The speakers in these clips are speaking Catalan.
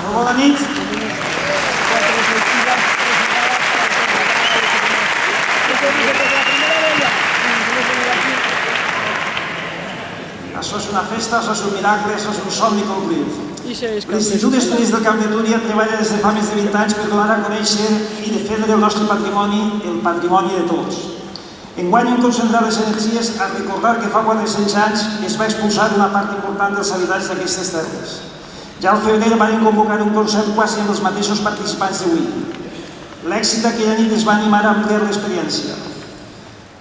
Molt bona nit. Això és una festa, això és un miracle, això és un somni complit. L'Institut d'Estudis del Camp de Túria treballa des de fa més de 20 anys per donar a conèixer i defendre el nostre patrimoni, el patrimoni de tots. Enguany hem concentrat les energies a recordar que fa 400 anys es va expulsar una part important dels habitants d'aquestes terres. Ja al febrer van convocar un concert quasi amb els mateixos participants d'avui. L'èxit d'aquella nit es va animar a ampliar l'experiència.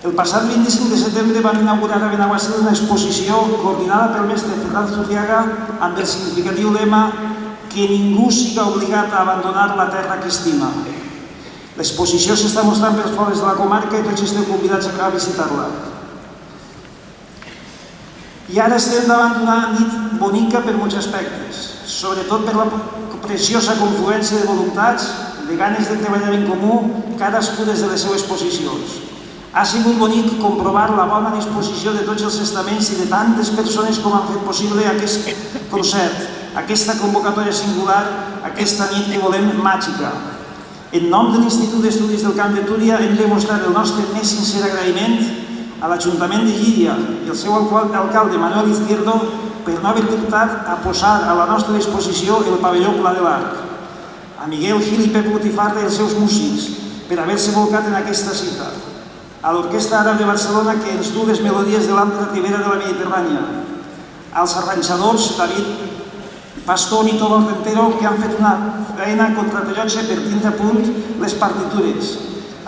El passat 25 de setembre vam inaugurar a Benaguasil una exposició coordinada pel mestre Ferran Zurriaga amb el significatiu lema que ningú siga obligat a abandonar la terra que estima. L'exposició s'està mostrant pels pobles de la comarca i tots esteu convidats a visitar-la. I ara estem davant d'una nit bonica per molts aspectes, sobretot per la preciosa confluència de voluntats, de ganes de treballar en comú, cadascú des de les seves posicions. Ha sigut bonic comprovar la bona disposició de tots els estaments i de tantes persones com han fet possible aquest concert, aquesta convocatòria singular, aquesta nit que volem màgica. En nom de l'Institut d'Estudis del Camp de Túria hem de mostrar el nostre més sincer agraïment a l'Ajuntament de Llíria i al seu alcalde Manuel Izquierdo per no haver dubtat a posar a la nostra disposició el pavelló Pla de l'Arc, a Miguel Gil i Pep Botifarra i els seus músics per haver-se volcat en aquesta cita, a l'Orquestra Àrab de Barcelona que ens du les melodies de l'altra ribera de la Mediterrània, als arranjadors David Pastor i Tolo Rentero que han fet una feina contrarellotge per tindre a punt les partitures,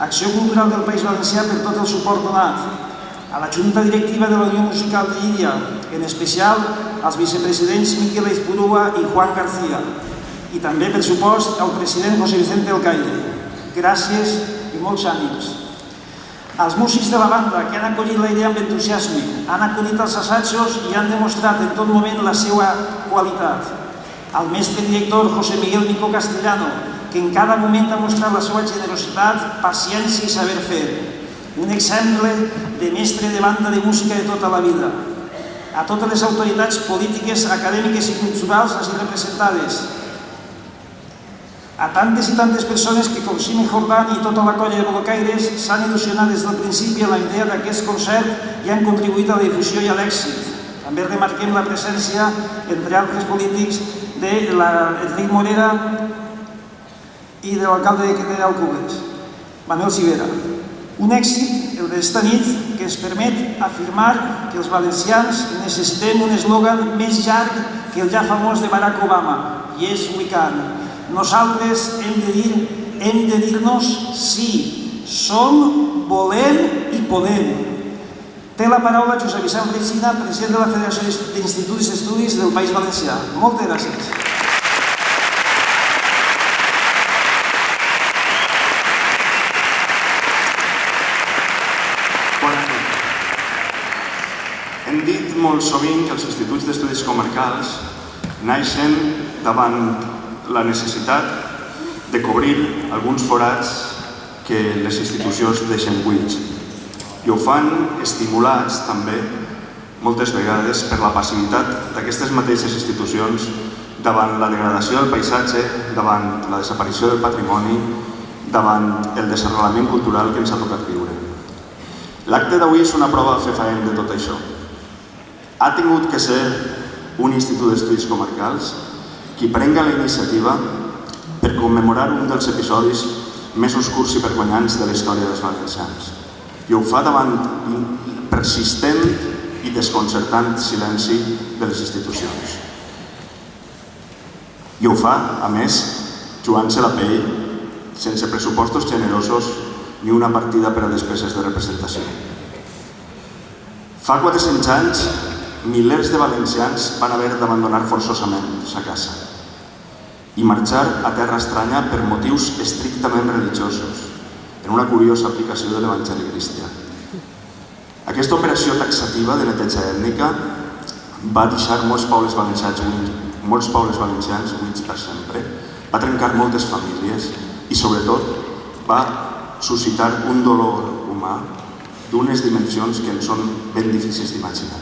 Acció Cultural del País Valencià per tot el suport donat, a la Junta Directiva de la Unió Musical de Llíria, en especial als vicepresidents Miquel Aizpurua i Juan García, i també, per supost, al president José Vicente Alcaide. Gràcies i molts ànims. Els músics de la banda, que han acollit la idea amb entusiasme, han acollit els assajos i han demostrat en tot moment la seva qualitat. El mestre director José Miguel Nico Castellano, que en cada moment ha mostrat la seva generositat, paciència i saber fer. Un exemple de mestre de banda de música de tota la vida. A totes les autoritats polítiques, acadèmiques i culturals així representades. A tantes i tantes persones que, com Xime Jordán i tota la colla de Bodocaires, s'han il·lusionat des del principi a la idea d'aquest concert i han contribuït a la difusió i a l'èxit. També remarquem la presència, entre altres polítics, d'Enric Morera i de l'alcalde de Alcobendas, Manuel Sivera. Un èxit, el d'esta nit, que ens permet afirmar que els valencians necessitem un eslògan més llarg que el ja famós de Barack Obama, Yes, we can. Nosaltres hem de dir-nos sí, som, volem i podem. Té la paraula Josep Vicent Fresina, president de la Federació d'Instituts d'Estudis del País Valencià. Moltes gràcies. Bona nit. Hem dit molt sovint que els instituts d'estudis comarcals naixen davant la necessitat de cobrir alguns forats que les institucions deixen buits. I ho fan estimulats també, moltes vegades, per la passivitat d'aquestes mateixes institucions davant la degradació del paisatge, davant la desaparició del patrimoni, davant el desarrelament cultural que ens ha tocat viure. L'acte d'avui és una prova fefaent de tot això. Ha tingut que ser un institut d'estudis comarcals qui prenga la iniciativa per commemorar un dels episodis més oscurs i vergonyants de la història dels valencians. I ho fa davant un persistent i desconcertant silenci de les institucions. I ho fa, a més, jugant-se la pell, sense pressupostos generosos ni una partida per a despeses de representació. Fa 400 anys, milers de valencians van haver d'abandonar forçosament sa casa i marxar a terra estranya per motius estrictament religiosos, en una curiosa aplicació de l'Evangeli cristià. Aquesta operació taxativa de neteja ètnica va deixar molts pobles valencians buits per sempre, va trencar moltes famílies i, sobretot, va suscitar un dolor humà d'unes dimensions que ens són ben difícils d'imaginar.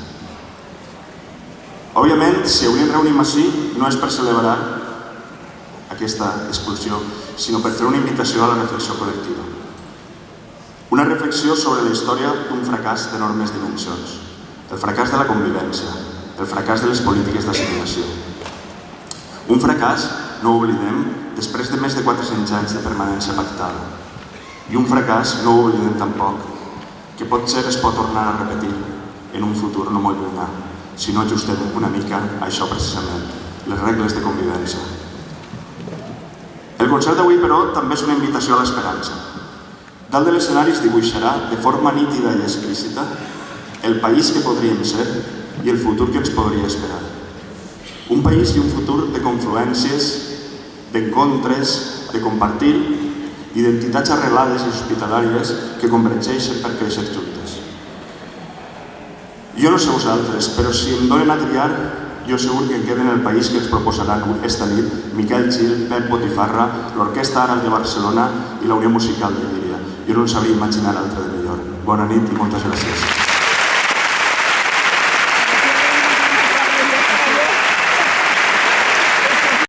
Òbviament, si avui ens reunim així, no és per celebrar aquesta expulsió, sinó per fer una invitació a la reflexió col·lectiva. Una reflexió sobre la història d'un fracàs d'enormes dimensions, el fracàs de la convivència, el fracàs de les polítiques d'assimilació. Un fracàs, no ho oblidem, després de més de 400 anys de permanència pactada. I un fracàs, no ho oblidem tampoc, que potser es pot tornar a repetir en un futur no molt llunyà, si no ajustem una mica a això precisament, les regles de convivència. El concert d'avui, però, també és una invitació a l'esperança. Dalt de l'escenari es dibuixarà de forma nítida i explícita el país que podríem ser i el futur que ens podria esperar. Un país i un futur de confluències, d'encontres, de compartir, identitats arrelades i hospitalàries que convergeixen per créixer juntes. Jo no sé vosaltres, però si em donen a triar, jo segur que em queden el país que ens proposaran esta nit Miquel Gil, Pep Botifarra, l'Orquestra Àrab de Barcelona i la Unió Musical de Llíria. Jo no em sabria imaginar altre de millor. Bona nit i moltes gràcies.